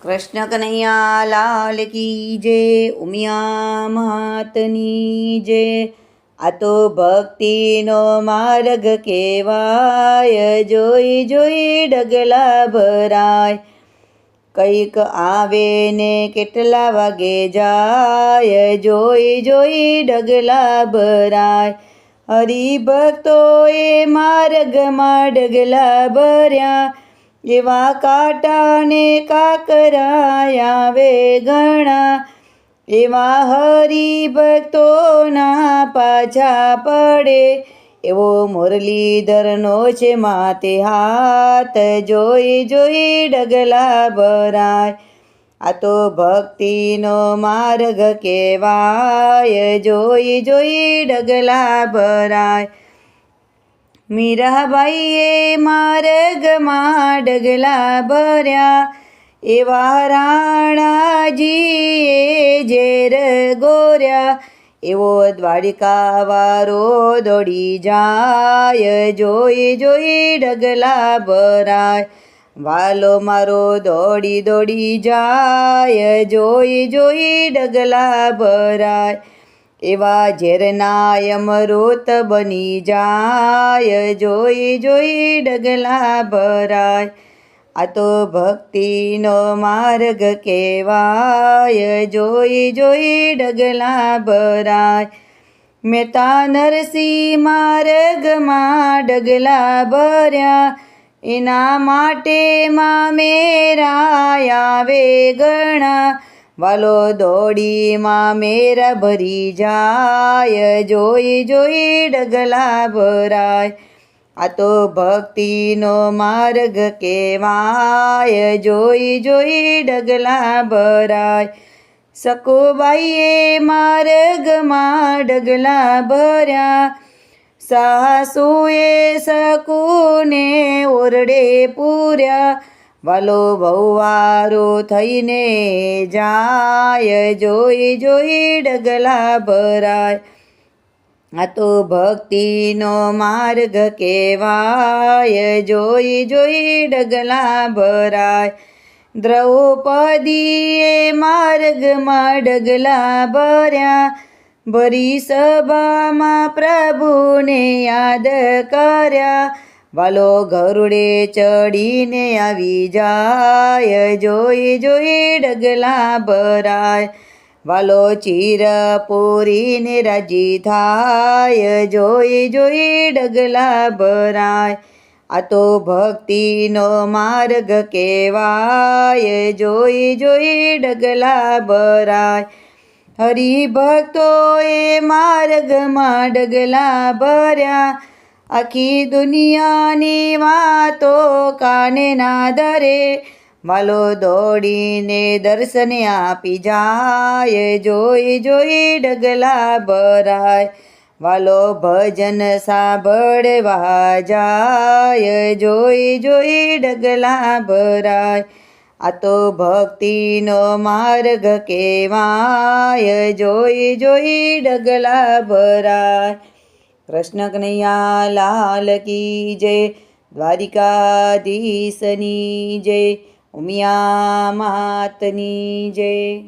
કૃષ્ણ કનૈયા લાલ કી જય, ઉમિયા માતની જય. આ તો ભક્તિનો માર્ગ કહેવાય, જોઈ જોઈ ડગલા ભરાય. કંઈક આવે ને કેટલા વાગે જાય, જોઈ જોઈ ડગલા ભરાય. હરિભક્તોએ માર્ગમાં ડગલા ભર્યા, એવા કાંટા ને કાકરા આવે ઘણા. એવા હરિભક્તોના પાછા પડે, એવો મુરલીધરનો છે માથે હાથ, જોઈ જોઈ ડગલા ભરાય. આ તો ભક્તિનો માર્ગ કહેવાય, જોઈ જોઈ ડગલા ભરાય. મીરાબાઈએ માર્ગમાં ડગલા ભર્યા, એવા રાણાજીએ ઝેર ગોર્યા. એવો દ્વારિકાવાળો દોડી જાય, જોઈ જોઈ ડગલા ભરાય. વાલો મારો દોડી દોડી જાય, જોઈ જોઈ ડગલા ભરાય. એવા ઝેરના અમૃત બની જાય, જોઈ જોઈ ડગલા ભરાય. આ તો ભક્તિનો માર્ગ કહેવાય, જોઈ જોઈ ડગલા ભરાય. મહેતા નરસિંહ માર્ગમાં ડગલા ભર્યા, એના માટે માં મેરા આવે ઘણા. વાલો દોડીમાં મેરા ભરી જાય, જોઈ જોઈ ડગલા ભરાય. આ તો ભક્તિનો માર્ગ કહેવાય, જોઈ જોઈ ડગલા ભરાય. સકુબાઈએ માર્ગમાં ડગલા ભર્યા, સાસુએ સકુને ઓરડે પૂર્યા. વાલો વહુવારો થઈને જાય, જોઈ જોઈ ડગલા ભરાય. આ તો ભક્તિનો માર્ગ કહેવાય, જોઈ જોઈ ડગલા ભરાય. દ્રૌપદીએ માર્ગમાં ડગલા ભર્યા, ભરી સભામાં પ્રભુને યાદ કર્યા. વાલો ગરુડે ચડીને આવી જાય, જોઈ જોઈ ડગલા ભરાય. વાલો ચીર પૂરીને રાજી થાય, જોઈ જોઈ ડગલા ભરાય. આ તો ભક્તિનો માર્ગ કહેવાય, જોઈ જોઈ ડગલા ભરાય. હરિભક્તોએ માર્ગમાં ડગલા ભર્યા, આખી દુનિયાની વાતો કાને ના ધરે. વાલો દોડીને દર્શન આપી જાય, જોઈ જોઈ ડગલા ભરાય. વાલો ભજન સાંભળવા જાય, જોઈ જોઈ ડગલા ભરાય. આ તો ભક્તિનો માર્ગ કહેવાય, જોઈ જોઈ ડગલા ભરાય. કૃષ્ણ કનૈયા લાલ કી જય, દ્વારિકાધીશની જય, ઉમિયા માતની જય.